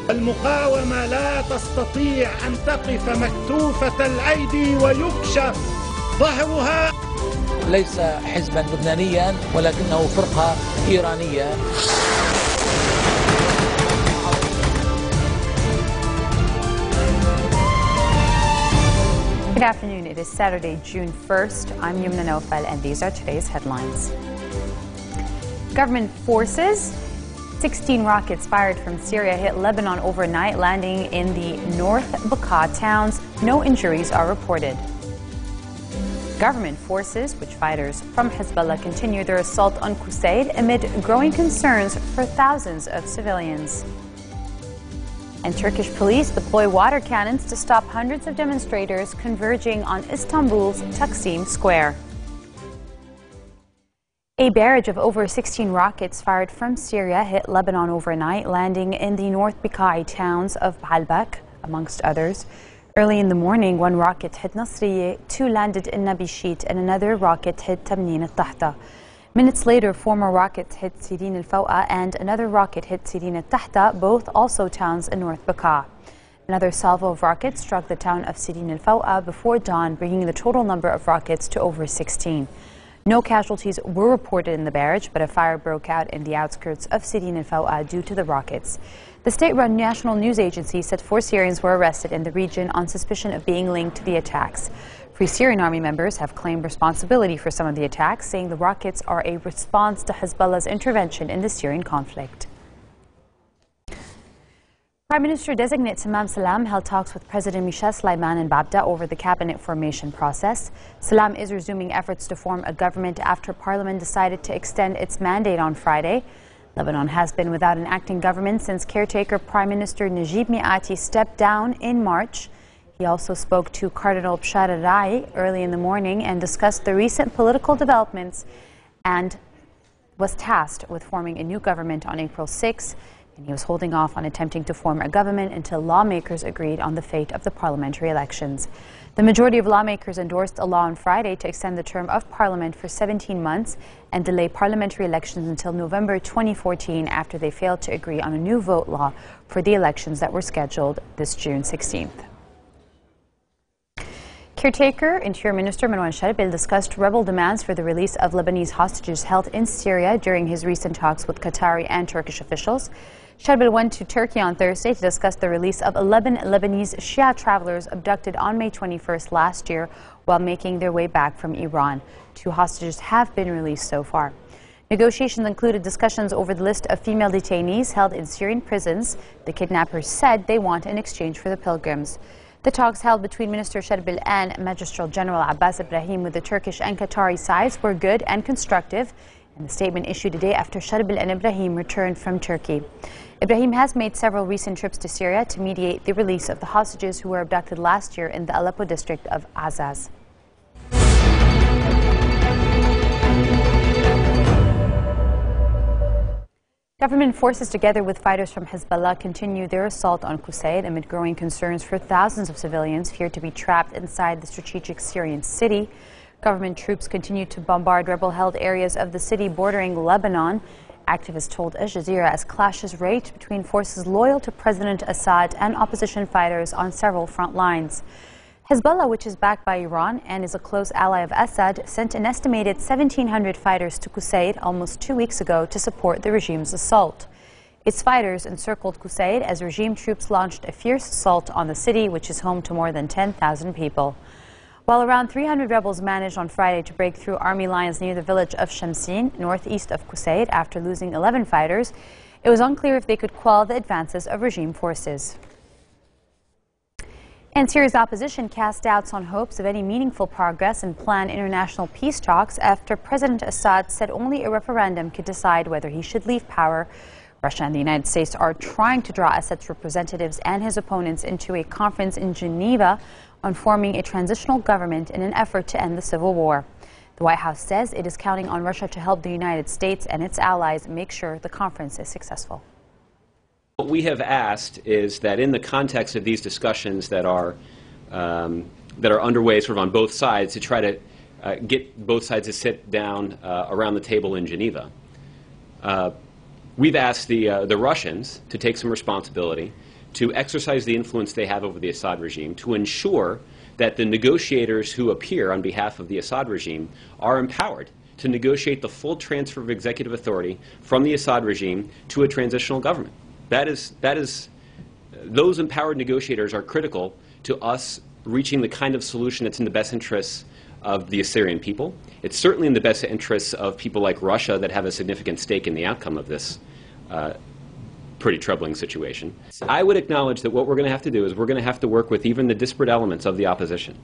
المقاومة لا تستطيع أن تقف مكتوفة الأيدي ويكشف ظهرها. ليس حزبا لبنانيا ولكنه فرقة إيرانية. Good afternoon. It is Saturday, June 1st. I'm Yumna Naufal, and these are today's headlines. Government forces. 16 rockets fired from Syria hit Lebanon overnight, landing in the North Bekaa towns. No injuries are reported. Government forces, which fighters from Hezbollah, continue their assault on Qusaid amid growing concerns for thousands of civilians. And Turkish police deploy water cannons to stop hundreds of demonstrators converging on Istanbul's Taksim Square. A barrage of over 16 rockets fired from Syria hit Lebanon overnight, landing in the North Bekaa towns of Baalbek, amongst others. Early in the morning, one rocket hit Nasriye, two landed in Nabishit, and another rocket hit Tamnin al-Tahta. Minutes later, four more rockets hit Sirin al-Fawqa and another rocket hit Sirin al-Tahta, both also towns in North Bekaa. Another salvo of rockets struck the town of Sirin al-Fawqa before dawn, bringing the total number of rockets to over 16. No casualties were reported in the barrage, but a fire broke out in the outskirts of Sirin al-Fawqa due to the rockets. The state-run national news agency said 4 Syrians were arrested in the region on suspicion of being linked to the attacks. Free Syrian Army members have claimed responsibility for some of the attacks, saying the rockets are a response to Hezbollah's intervention in the Syrian conflict. Prime Minister-designate Salam Salam held talks with President Michel Sleiman in Babda over the cabinet formation process. Salam is resuming efforts to form a government after Parliament decided to extend its mandate on Friday. Lebanon has been without an acting government since caretaker Prime Minister Najib Mikati stepped down in March. He also spoke to Cardinal Bashar al-Rai early in the morning and discussed the recent political developments and was tasked with forming a new government on April 6. And he was holding off on attempting to form a government until lawmakers agreed on the fate of the parliamentary elections. The majority of lawmakers endorsed a law on Friday to extend the term of Parliament for 17 months and delay parliamentary elections until November 2014 after they failed to agree on a new vote law for the elections that were scheduled this June 16th. Caretaker Interior Minister Marwan Sharbil discussed rebel demands for the release of Lebanese hostages held in Syria during his recent talks with Qatari and Turkish officials. Sharbil went to Turkey on Thursday to discuss the release of 11 Lebanese Shia travelers abducted on May 21st last year while making their way back from Iran. 2 hostages have been released so far. Negotiations included discussions over the list of female detainees held in Syrian prisons the kidnappers said they want in exchange for the pilgrims. The talks held between Minister Sharbil and Magistral General Abbas Ibrahim with the Turkish and Qatari sides were good and constructive, and the statement issued a day after Sharbil and Ibrahim returned from Turkey. Ibrahim has made several recent trips to Syria to mediate the release of the hostages who were abducted last year in the Aleppo district of Azaz. Government forces, together with fighters from Hezbollah, continue their assault on Qusaid amid growing concerns for thousands of civilians feared to be trapped inside the strategic Syrian city. Government troops continue to bombard rebel-held areas of the city bordering Lebanon. Activists told Al Jazeera as clashes raged between forces loyal to President Assad and opposition fighters on several front lines. Hezbollah, which is backed by Iran and is a close ally of Assad, sent an estimated 1,700 fighters to Qusaid almost 2 weeks ago to support the regime's assault. Its fighters encircled Qusaid as regime troops launched a fierce assault on the city, which is home to more than 10,000 people. While around 300 rebels managed on Friday to break through army lines near the village of Shamsin, northeast of Qusaid, after losing 11 fighters, it was unclear if they could quell the advances of regime forces. And Syria's opposition cast doubts on hopes of any meaningful progress in planned international peace talks after President Assad said only a referendum could decide whether he should leave power. Russia and the United States are trying to draw Assad's representatives and his opponents into a conference in Geneva on forming a transitional government in an effort to end the civil war. The White House says it is counting on Russia to help the United States and its allies make sure the conference is successful. What we have asked is that in the context of these discussions that are underway sort of on both sides, to try to get both sides to sit down around the table in Geneva. we've asked the Russians to take some responsibility, to exercise the influence they have over the Assad regime, to ensure that the negotiators who appear on behalf of the Assad regime are empowered to negotiate the full transfer of executive authority from the Assad regime to a transitional government. Those empowered negotiators are critical to us reaching the kind of solution that's in the best interests of the Assyrian people. It's certainly in the best interests of people like Russia that have a significant stake in the outcome of this pretty troubling situation. I would acknowledge that what we're going to have to do is we're going to have to work with even the disparate elements of the opposition.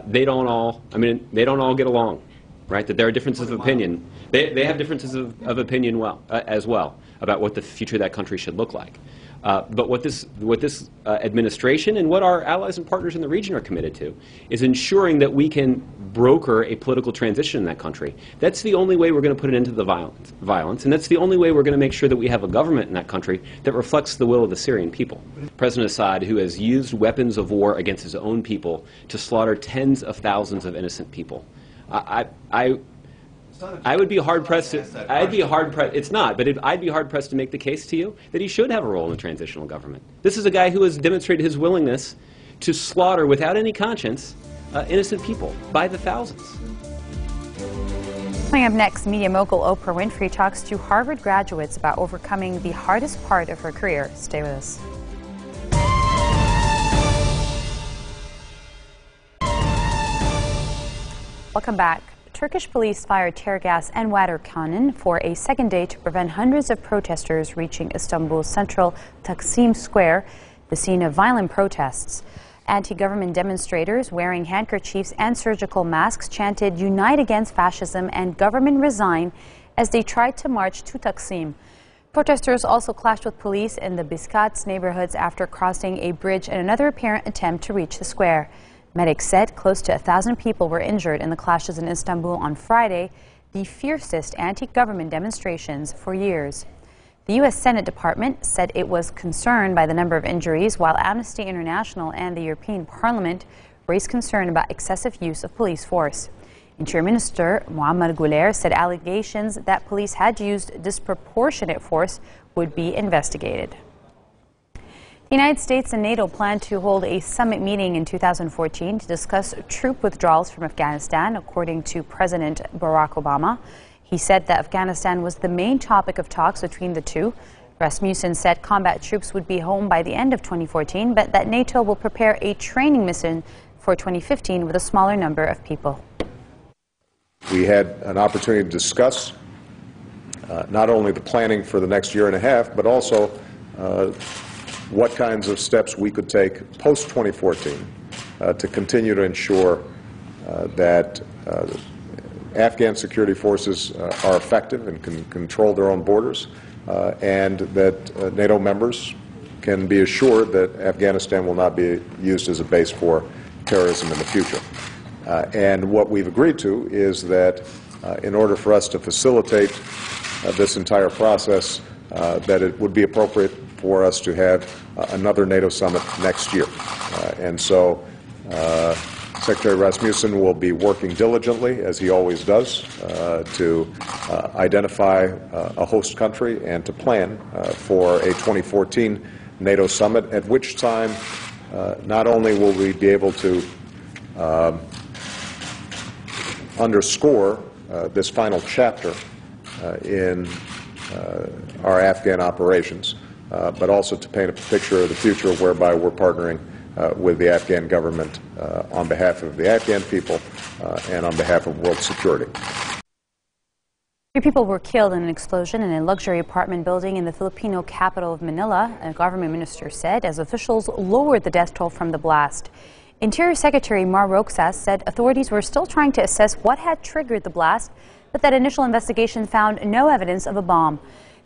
They don't all get along, right? That there are differences of opinion. They have differences of opinion as well about what the future of that country should look like. But what this administration and what our allies and partners in the region are committed to is ensuring that we can broker a political transition in that country. That's the only way we're going to put an end to the violence, and that's the only way we're going to make sure that we have a government in that country that reflects the will of the Syrian people. President Assad, who has used weapons of war against his own people to slaughter tens of thousands of innocent people, I would be hard-pressed to, I'd be hard-pressed to make the case to you that he should have a role in a transitional government. This is a guy who has demonstrated his willingness to slaughter without any conscience innocent people by the thousands. Coming up next, media mogul Oprah Winfrey talks to Harvard graduates about overcoming the hardest part of her career. Stay with us. Welcome back. Turkish police fired tear gas and water cannon for a second day to prevent hundreds of protesters reaching Istanbul's central Taksim Square, the scene of violent protests. Anti-government demonstrators wearing handkerchiefs and surgical masks chanted "Unite against fascism" and "Government resign" as they tried to march to Taksim. Protesters also clashed with police in the Biskats neighborhoods after crossing a bridge in another apparent attempt to reach the square. Medics said close to 1,000 people were injured in the clashes in Istanbul on Friday, the fiercest anti-government demonstrations for years. The U.S. Senate Department said it was concerned by the number of injuries, while Amnesty International and the European Parliament raised concern about excessive use of police force. Interior Minister Muammar Guler said allegations that police had used disproportionate force would be investigated. The United States and NATO plan to hold a summit meeting in 2014 to discuss troop withdrawals from Afghanistan, according to President Barack Obama. He said that Afghanistan was the main topic of talks between the two. Rasmussen said combat troops would be home by the end of 2014, but that NATO will prepare a training mission for 2015 with a smaller number of people. We had an opportunity to discuss not only the planning for the next year and a half, but also what kinds of steps we could take post-2014 to continue to ensure that Afghan security forces are effective and can control their own borders, and that NATO members can be assured that Afghanistan will not be used as a base for terrorism in the future. And what we've agreed to is that in order for us to facilitate this entire process, that it would be appropriate for us to have another NATO summit next year. And so Secretary Rasmussen will be working diligently, as he always does, to identify a host country and to plan for a 2014 NATO summit, at which time not only will we be able to underscore this final chapter in our Afghan operations, but also to paint a picture of the future whereby we're partnering with the Afghan government on behalf of the Afghan people and on behalf of world security. 3 people were killed in an explosion in a luxury apartment building in the Filipino capital of Manila, a government minister said, as officials lowered the death toll from the blast. Interior Secretary Mar Roxas said authorities were still trying to assess what had triggered the blast, but that initial investigation found no evidence of a bomb.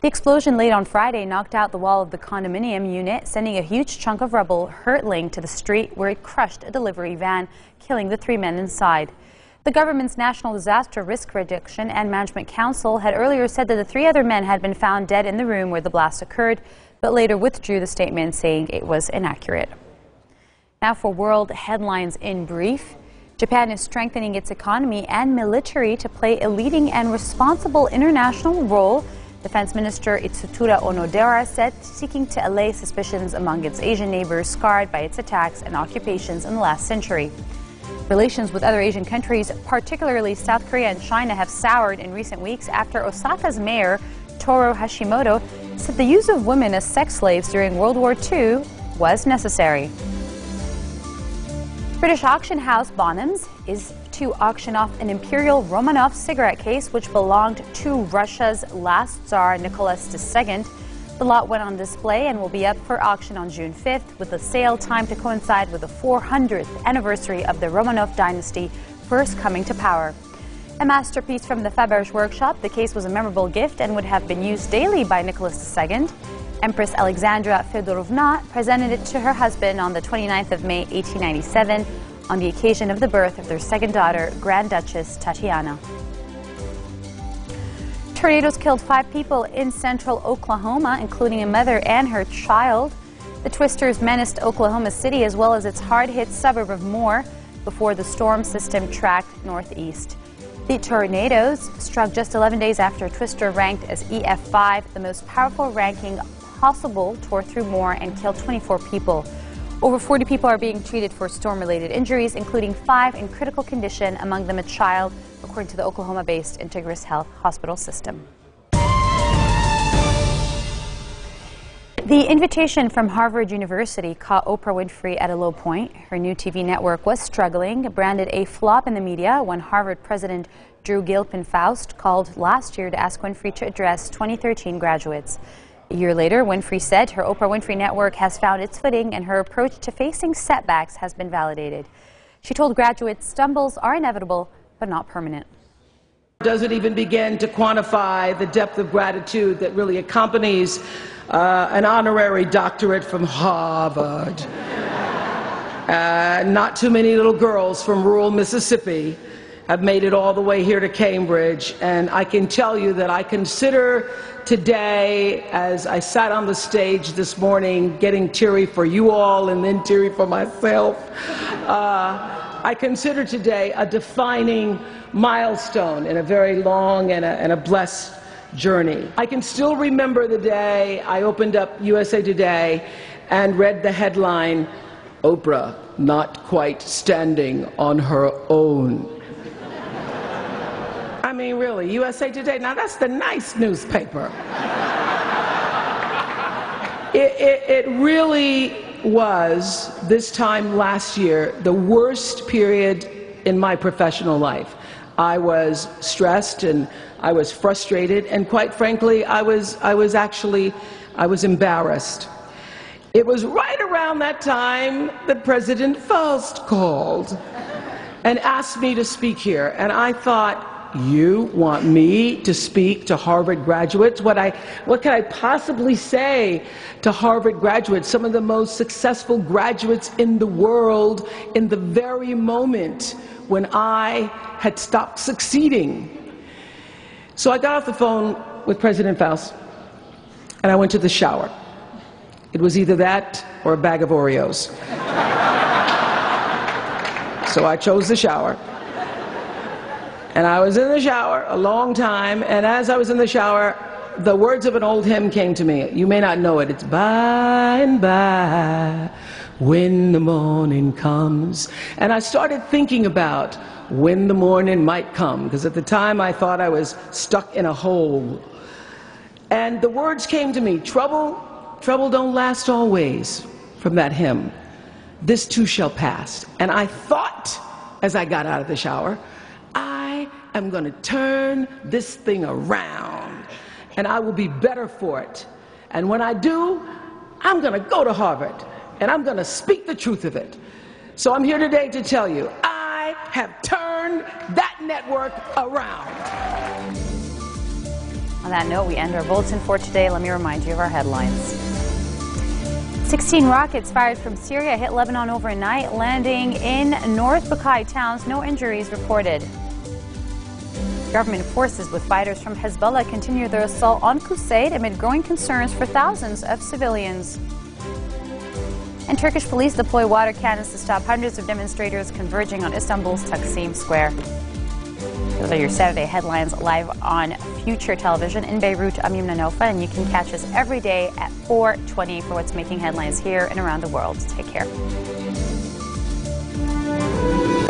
The explosion late on Friday knocked out the wall of the condominium unit, sending a huge chunk of rubble hurtling to the street, where it crushed a delivery van, killing the 3 men inside. The government's National Disaster Risk Reduction and Management Council had earlier said that the 3 other men had been found dead in the room where the blast occurred, but later withdrew the statement, saying it was inaccurate. Now for world headlines in brief. Japan is strengthening its economy and military to play a leading and responsible international role Defense Minister Itsutura Onodera said, seeking to allay suspicions among its Asian neighbors scarred by its attacks and occupations in the last century. Relations with other Asian countries, particularly South Korea and China, have soured in recent weeks after Osaka's mayor, Toru Hashimoto, said the use of women as sex slaves during World War II was necessary. British auction house Bonhams is to auction off an Imperial Romanov cigarette case which belonged to Russia's last Tsar Nicholas II. The lot went on display and will be up for auction on June 5th, with the sale timed to coincide with the 400th anniversary of the Romanov dynasty first coming to power. A masterpiece from the Faberge workshop, the case was a memorable gift and would have been used daily by Nicholas II. Empress Alexandra Fedorovna presented it to her husband on the 29th of May, 1897, on the occasion of the birth of their second daughter, Grand Duchess Tatiana. Tornadoes killed 5 people in central Oklahoma, including a mother and her child. The twisters menaced Oklahoma City as well as its hard-hit suburb of Moore before the storm system tracked northeast. The tornadoes struck just 11 days after a twister ranked as EF5, the most powerful ranking possible, tore through Moore and killed 24 people. Over 40 people are being treated for storm-related injuries, including 5 in critical condition, among them a child, according to the Oklahoma-based Integris Health Hospital System. The invitation from Harvard University caught Oprah Winfrey at a low point. Her new TV network was struggling, branded a flop in the media when Harvard President Drew Gilpin-Faust called last year to ask Winfrey to address 2013 graduates. A year later, Winfrey said her Oprah Winfrey Network has found its footing and her approach to facing setbacks has been validated. She told graduates stumbles are inevitable, but not permanent. Doesn't even begin to quantify the depth of gratitude that really accompanies an honorary doctorate from Harvard. Not too many little girls from rural Mississippi have made it all the way here to Cambridge, and I can tell you that I consider today, as I sat on the stage this morning getting teary for you all and then teary for myself, I consider today a defining milestone in a very long and a blessed journey. I can still remember the day I opened up USA Today and read the headline, "Oprah not quite standing on her own." I mean, really, USA Today, now that's the nice newspaper. It really was, this time last year, the worst period in my professional life. I was stressed and I was frustrated, and quite frankly, I was embarrassed. It was right around that time that President Faust called and asked me to speak here, and I thought, you want me to speak to Harvard graduates? What can I possibly say to Harvard graduates, some of the most successful graduates in the world, in the very moment when I had stopped succeeding? So I got off the phone with President Faust, and I went to the shower. It was either that or a bag of Oreos. So I chose the shower. And I was in the shower a long time, and as I was in the shower, the words of an old hymn came to me. You may not know it. It's by and by, when the morning comes. And I started thinking about when the morning might come, because at the time I thought I was stuck in a hole. And the words came to me, trouble don't last always, from that hymn. This too shall pass. And I thought, as I got out of the shower, I'm going to turn this thing around, and I will be better for it. And when I do, I'm going to go to Harvard, and I'm going to speak the truth of it. So I'm here today to tell you, I have turned that network around. On that note, we end our bulletin for today. Let me remind you of our headlines. 16 rockets fired from Syria hit Lebanon overnight, landing in North Bukai towns. No injuries reported. Government forces with fighters from Hezbollah continue their assault on Qusaid amid growing concerns for thousands of civilians. And Turkish police deploy water cannons to stop hundreds of demonstrators converging on Istanbul's Taksim Square. Those are your Saturday headlines live on Future Television in Beirut. I'm Yumna Nofa, and you can catch us every day at 4:20 for what's making headlines here and around the world. Take care.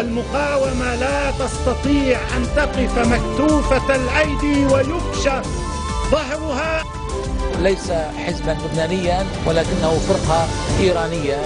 المقاومة لا تستطيع أن تقف مكتوفة الأيدي ويكشف ظهرها. ليس حزبا لبنانيا ولكنه فرقة إيرانية.